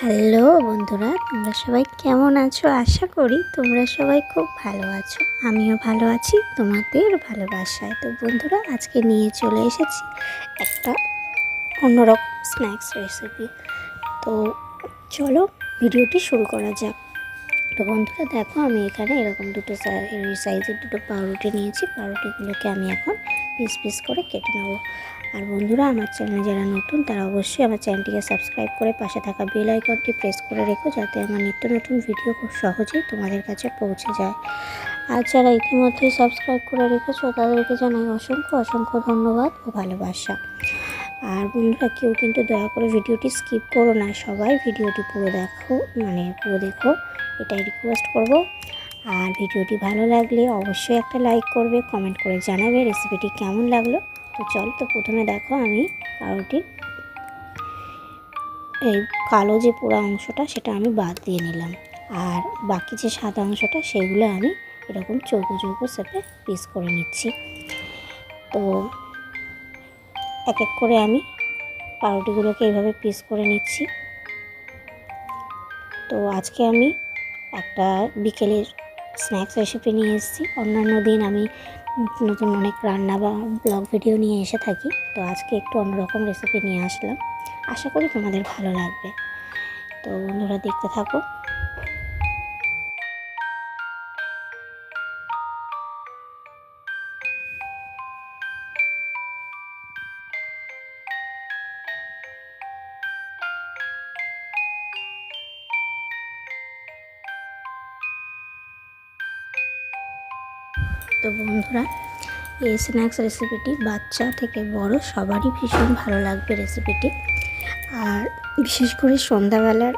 Hello বন্ধুরা, তোমরা সবাই কেমন আছো? আশা করি তোমরা সবাই খুব ভালো আছো। আমিও ভালো আছি তোমাদের ভালোবাসায়। তো বন্ধুরা, আজকে নিয়ে চলে এসেছি একটা অন্যরকম স্ন্যাক্স রেসিপি। তো চলো ভিডিওটি শুরু করা যাক। তো বন্ধুরা দেখো, আমি এখানে এরকম দুটো সাইজের দুটো পাউরুটি নিয়েছি। পাউরুটিগুলোকে আমি এখন পিস পিস করে কেটে নেবো। আর বন্ধুরা, আমার চ্যানেলে যারা নতুন তারা অবশ্যই আমার চ্যানেলটিকে সাবস্ক্রাইব করে পাশে থাকা বেল আইকনটি প্রেস করে রেখো, যাতে আমার নিত্য নতুন ভিডিও খুব সহজেই তোমাদের কাছে পৌঁছে যায়। আর যারা ইতিমধ্যেই সাবস্ক্রাইব করে রেখেছো তাদেরকে জানাই অসংখ্য অসংখ্য ধন্যবাদ ও ভালোবাসা। আর বন্ধুরা, কেউ কিন্তু দয়া করে ভিডিওটি স্কিপ করো না, সবাই ভিডিওটি পুরো দেখো, এটাই রিকোয়েস্ট করব। আর ভিডিওটি ভালো লাগলে অবশ্যই একটা লাইক করবে, কমেন্ট করে জানাবে রেসিপিটি কেমন লাগলো। তো চল, তো প্রথমে দেখো আমি পাউরুটির এই কালো যে পোড়া অংশটা সেটা আমি বাদ দিয়ে নিলাম, আর বাকি যে সাদা অংশটা সেগুলো আমি এরকম চৌকো চৌকো শেপে পিস করে নিচ্ছি। তো এক এক করে আমি পাউরুটিগুলোকে এইভাবে পিস করে নিচ্ছি। তো আজকে আমি একটা বিকেলের স্ন্যাক্স রেসিপি নিয়ে এসেছি। অন্যান্য দিন আমি নতুন অনেক রান্না বা ব্লগ ভিডিও নিয়ে এসে থাকি। তো আজকে একটু অন্যরকম রেসিপি নিয়ে আসলাম, আশা করি তোমাদের ভালো লাগবে। তো বন্ধুরা, দেখতে থাকো। তো বন্ধুরা, এই স্ন্যাক্স রেসিপিটি বাচ্চা থেকে বড় সবারই ভীষণ ভালো লাগবে রেসিপিটি। আর বিশেষ করে সন্ধ্যাবেলার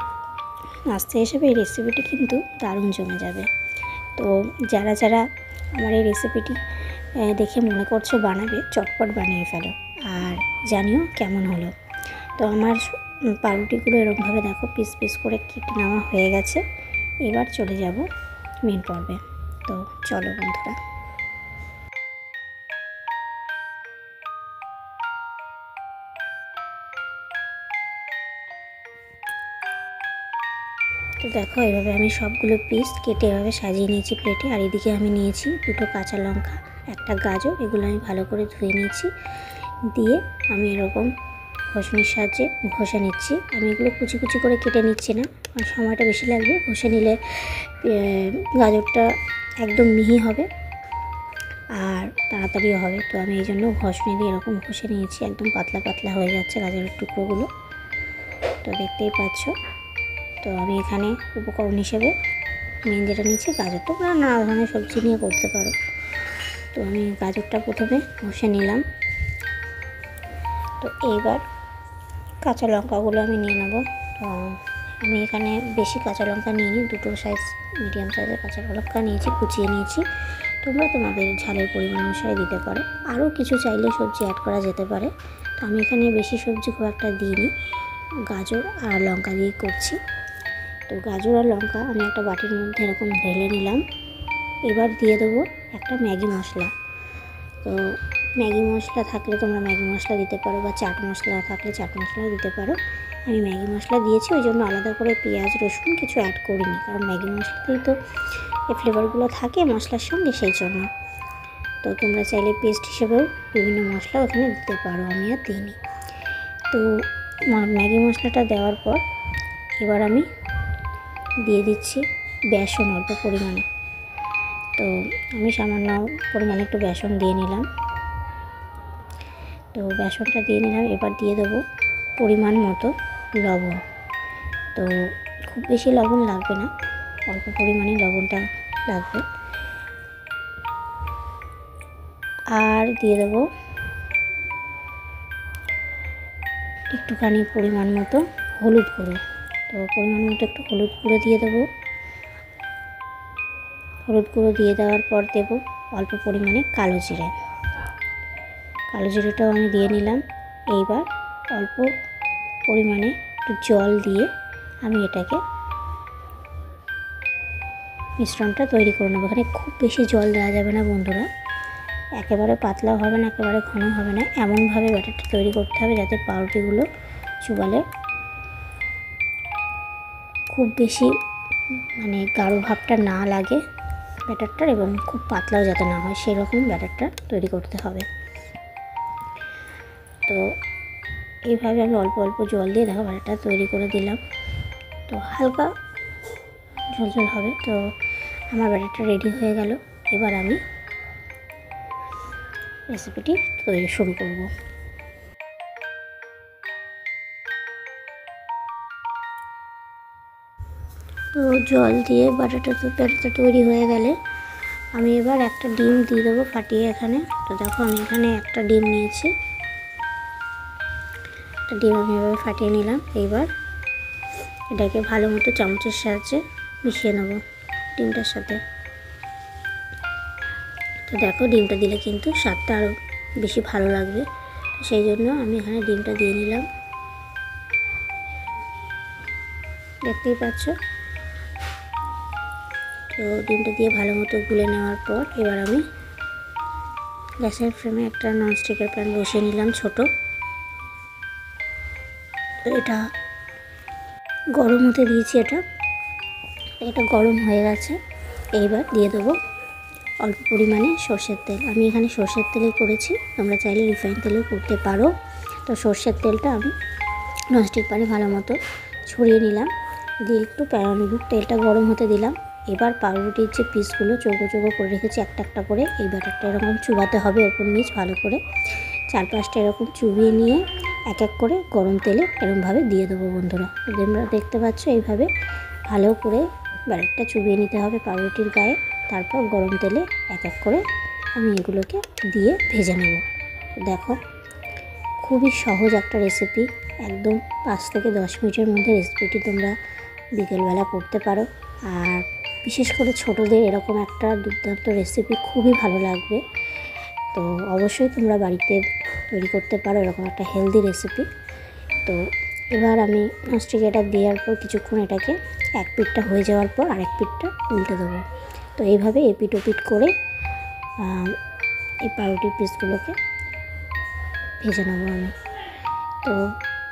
নাস্তা হিসেবে এই রেসিপিটি কিন্তু দারুণ জমে যাবে। তো যারা যারা আমার এই রেসিপিটি দেখে মনে করছো বানাবে, চটপট বানিয়ে ফেলো আর জানিও কেমন হলো। তো আমার পাউরুটিগুলো এরকমভাবে দেখো পিস পিস করে কেটে নেওয়া হয়ে গেছে। এবার চলে যাব মেন পর্বে। তো চলো বন্ধুরা। তো দেখো, এভাবে আমি সবগুলো পিস কেটে এভাবে সাজিয়ে নিয়েছি প্লেটে। আর এদিকে আমি নিয়েছি দুটো কাঁচা লঙ্কা, একটা গাজর, এগুলো আমি ভালো করে ধুয়ে নিয়েছি। দিয়ে আমি এরকম ঘষণির সাহায্যে ঘষে নিচ্ছি। আমি এগুলো কুচি কুচি করে কেটে নিচ্ছি না, কারণ সময়টা বেশি লাগবে। ঘষে নিলে গাজরটা একদম মিহি হবে আর তাড়াতাড়িও হবে। তো আমি এই জন্য ঘষণি দিয়ে এরকম ঘষে নিয়েছি। একদম পাতলা পাতলা হয়ে যাচ্ছে গাজরের টুকরোগুলো, তো দেখতেই পাচ্ছ। তো আমি এখানে উপকরণ হিসেবে মেন যেটা নিচ্ছি গাজর। তো নানা ধরনের সবজি নিয়ে করতে পারো। তো আমি গাজরটা প্রথমে ঘষে নিলাম। তো এইবার কাঁচা লঙ্কাগুলো আমি নিয়ে নেব। তো আমি এখানে বেশি কাঁচা লঙ্কা নিইনি, দুটো সাইজ মিডিয়াম সাইজের কাঁচা লঙ্কা নিয়েছি, কুচিয়ে নিয়েছি। তোমরা তোমাদের ঝালের পরিমাণ অনুসারে দিতে পারো, আরও কিছু চাইলে সবজি অ্যাড করা যেতে পারে। তো আমি এখানে বেশি সবজি খুব একটা দিইনি, গাজর আর লঙ্কা দিয়ে করছি। তো গাজর আর লঙ্কা আমি একটা বাটির মধ্যে এরকম ঢেলে নিলাম। এবার দিয়ে দেবো একটা ম্যাগি মশলা। তো ম্যাগি মশলা থাকলে তোমরা ম্যাগি মশলা দিতে পারো, বা চাট মশলা থাকলে চাট মশলাও দিতে পারো। আমি ম্যাগি মশলা দিয়েছি, ওই জন্য আলাদা করে পেঁয়াজ রসুন কিছু অ্যাড করিনি, কারণ ম্যাগি মশলাতেই তো এই ফ্লেভারগুলো থাকে মশলার সঙ্গে, সেই জন্য। তো তোমরা চাইলে পেস্ট হিসেবেও বিভিন্ন মশলা ওখানে দিতে পারো, আমি আর দিইনি। তো ম্যাগি মশলাটা দেওয়ার পর এবার আমি দিয়ে দিচ্ছি বেসন অল্প পরিমাণে। তো আমি সামান্য পরিমাণে একটু বেসন দিয়ে নিলাম। তো বেসনটা দিয়ে নিলাম। এবার দিয়ে দেবো পরিমাণ মতো লবণ। তো খুব বেশি লবণ লাগবে না, অল্প পরিমাণে লবণটা লাগবে। আর দিয়ে দেবো একটুখানি পরিমাণ মতো হলুদ গুঁড়ো। তো পরিমাণ মতো একটু হলুদ গুঁড়ো দিয়ে দেবো। হলুদ গুঁড়ো দিয়ে দেওয়ার পর দেবো অল্প পরিমাণে কালো জিরে। কালো জিরেটাও আমি দিয়ে নিলাম। এইবার অল্প পরিমাণে একটু জল দিয়ে আমি এটাকে মিশ্রণটা তৈরি করে নেবো। এখানে খুব বেশি জল দেওয়া যাবে না বন্ধুরা, একেবারে পাতলাও হবে না, একেবারে ঘন হবে না। এমনভাবে ব্যাটারটা তৈরি করতে হবে যাতে পাউরুটিগুলো চুবালে খুব বেশি মানে গাঢ় ভাবটা না লাগে ব্যাটারটার, এবং খুব পাতলাও যাতে না হয় সেরকম ব্যাটারটা তৈরি করতে হবে। তো এইভাবে আমি অল্প অল্প জল দিয়ে দেখো ব্যাটারটা তৈরি করে দিলাম। তো হালকা ঝোলঝোল হবে। তো আমার ব্যাটারটা রেডি হয়ে গেল। এবার আমি রেসিপিটি তৈরি শুরু করব। তো জল দিয়ে ব্যাটারটা তৈরি হয়ে গেলে আমি এবার একটা ডিম দিয়ে দেবো ফাটিয়ে এখানে। তো দেখো আমি এখানে একটা ডিম নিয়েছি, একটা ডিম আমি এভাবে ফাটিয়ে নিলাম। এইবার এটাকে ভালো মতো চামচের সাহায্যে মিশিয়ে নেব ডিমটার সাথে। তো দেখো ডিমটা দিলে কিন্তু স্বাদটা আরও বেশি ভালো লাগবে, সেই জন্য আমি এখানে ডিমটা দিয়ে নিলাম। দেখতেই পাচ্ছ। তো ডিমটা দিয়ে ভালো মতো গুলে নেওয়ার পর এবার আমি গ্যাসের ফ্লেমে একটা ননস্টিকের প্যান বসিয়ে নিলাম ছোট। তো এটা গরম হতে দিয়েছি, এটা গরম হয়ে গেছে। এইবার দিয়ে দেবো অল্প পরিমাণে সর্ষের তেল। আমি এখানে সর্ষের তেলেই করেছি, তোমরা চাইলে রিফাইন তেলেও করতে পারো। তো সর্ষের তেলটা আমি ননস্টিক প্যানে ভালো মতো ছড়িয়ে নিলাম, দিয়ে একটু তেলটা গরম হতে দিলাম। এবার পাউরুটির যে পিসগুলো চৌকো চৌকো করে রেখেছি একটা একটা করে, এই ব্যাটারটা এরকম চুবাতে হবে ওপর নিচ ভালো করে, 4-5টা এরকম চুবিয়ে নিয়ে এক এক করে গরম তেলে এরকমভাবে দিয়ে দেবো বন্ধুরা। তোমরা দেখতে পাচ্ছ এইভাবে ভালো করে ব্যাটারটা চুবিয়ে নিতে হবে পাউরুটির গায়ে। তারপর গরম তেলে এক এক করে আমি এগুলোকে দিয়ে ভেজে নেব। দেখো খুবই সহজ একটা রেসিপি, একদম 5 থেকে 10 মিনিটের মধ্যে রেসিপিটি তোমরা বিকেলবেলা করতে পারো। আর বিশেষ করে ছোটদের এরকম একটা দুর্দান্ত রেসিপি খুবই ভালো লাগবে। তো অবশ্যই তোমরা বাড়িতে তৈরি করতে পারো এরকম একটা হেলদি রেসিপি। তো এবার আমি ননস্টিক এটা দেওয়ার পর কিছুক্ষণ এটাকে এক পিঠটা হয়ে যাওয়ার পর আরেক পিঠটা উল্টে দেবো। তো এইভাবে এপিট ওপিট করে এই পাউরুটির পিসগুলোকে ভেজে নেবো আমি। তো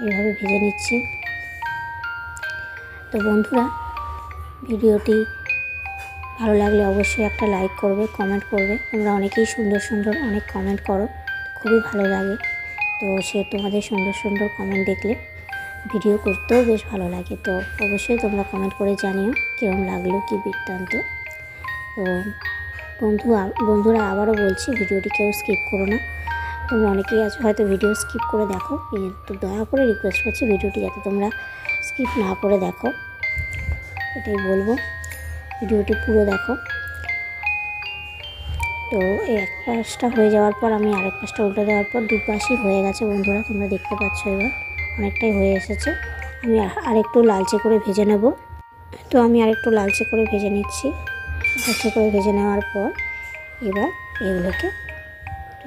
এইভাবে ভেজে নিচ্ছি। তো বন্ধুরা ভিডিওটি ভালো লাগলে অবশ্যই একটা লাইক করবে, কমেন্ট করবে। তোমরা অনেকেই সুন্দর সুন্দর অনেক কমেন্ট করো, খুবই ভালো লাগে। তো তোমাদের সুন্দর সুন্দর কমেন্ট দেখলে ভিডিও করতেও বেশ ভালো লাগে। তো অবশ্যই তোমরা কমেন্ট করে জানিও কীরকম লাগলো, কী বৃত্তান্ত। তো বন্ধুরা আবারও বলছি ভিডিওটি কেউ স্কিপ করো না। তোমরা অনেকেই আছো হয়তো ভিডিও স্কিপ করে দেখো, তো দয়া করে রিকোয়েস্ট করছি ভিডিওটি যাতে তোমরা স্কিপ না করে দেখো, এটাই বলবো। ভিডিওটি পুরো দেখো। তো এই এক পাশটা হয়ে যাওয়ার পর আমি আরেক পাশটা উল্টে দেওয়ার পর দুপাশই হয়ে গেছে বন্ধুরা, তোমরা দেখতে পাচ্ছ এবার অনেকটাই হয়ে এসেছে। আমি আরেকটু লালচে করে ভেজে নেব। তো আমি আরেকটু লালচে করে ভেজে নিচ্ছি। লালচে করে ভেজে নেওয়ার পর এবার এগুলোকে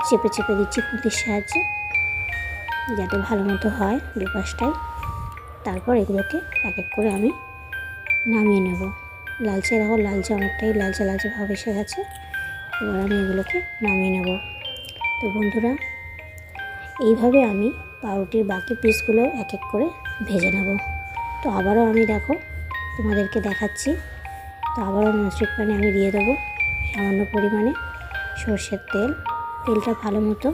চেপে চেপে দিচ্ছি খুন্তির সাহায্যে, যাতে ভালো মতো হয় দুপাশটাই। তারপর এগুলোকে এক এক করে আমি নামিয়ে নেব। লালচে দেখো লালচে অনেকটাই লালচে লালচে ভাব এসে গেছে। এবার আমি এগুলোকে নামিয়ে নেব। তো বন্ধুরা এইভাবে আমি পাউরুটির বাকি পিসগুলো এক এক করে ভেজে নেব। তো আবারও আমি দেখো তোমাদেরকে দেখাচ্ছি। তো আবারও ননস্টিক প্যানে আমি দিয়ে দেবো সামান্য পরিমাণে সর্ষের তেল। তেলটা ভালো মতো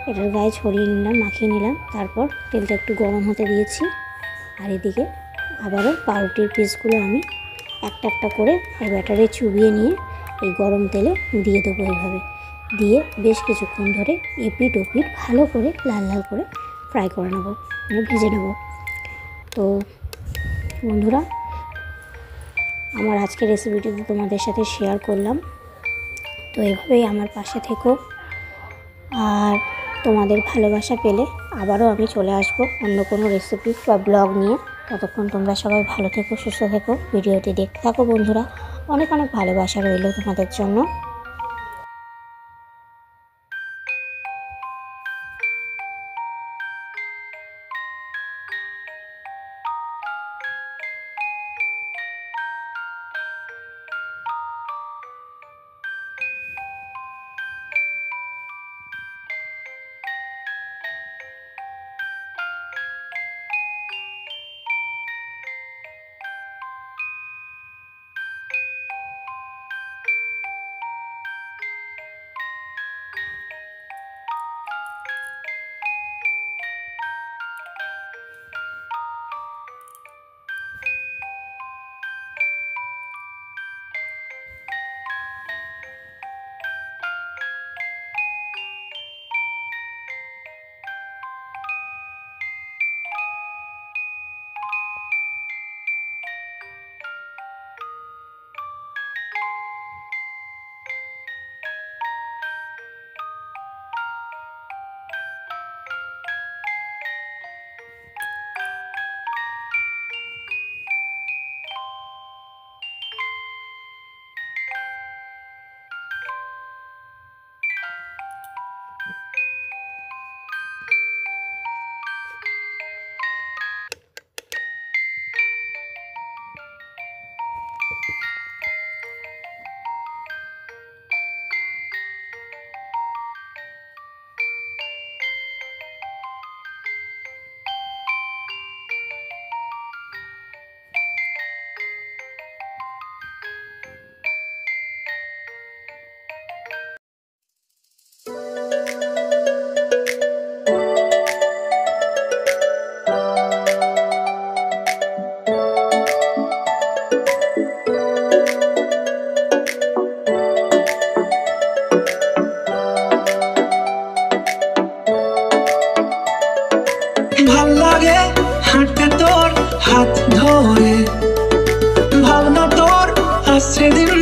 এটার গায়ে ছড়িয়ে নিলাম, মাখিয়ে নিলাম। তারপর তেলটা একটু গরম হতে দিয়েছি। আর এদিকে আবারও পাউরুটির পিসগুলো আমি একটা একটা করে এই ব্যাটারে চুবিয়ে নিয়ে এই গরম তেলে দিয়ে দেবো। এইভাবে দিয়ে বেশ কিছুক্ষণ ধরে এপিট ওপিট ভালো করে লাল লাল করে ফ্রাই করে নেবো, মানে ভেজে নেব। তো বন্ধুরা আমার আজকের রেসিপিটি তোমাদের সাথে শেয়ার করলাম। তো এভাবেই আমার পাশে থেকো, আর তোমাদের ভালোবাসা পেলে আবারও আমি চলে আসবো অন্য কোনো রেসিপি বা ব্লগ নিয়ে। ততক্ষণ তোমরা সবাই ভালো থেকো, সুস্থ থেকো, ভিডিওটি দেখতে থাকো বন্ধুরা। অনেক অনেক ভালোবাসা রইল তোমাদের জন্য। হাঁটতে তোর হাত ধরে, ভাবনা তোর আসছে দিন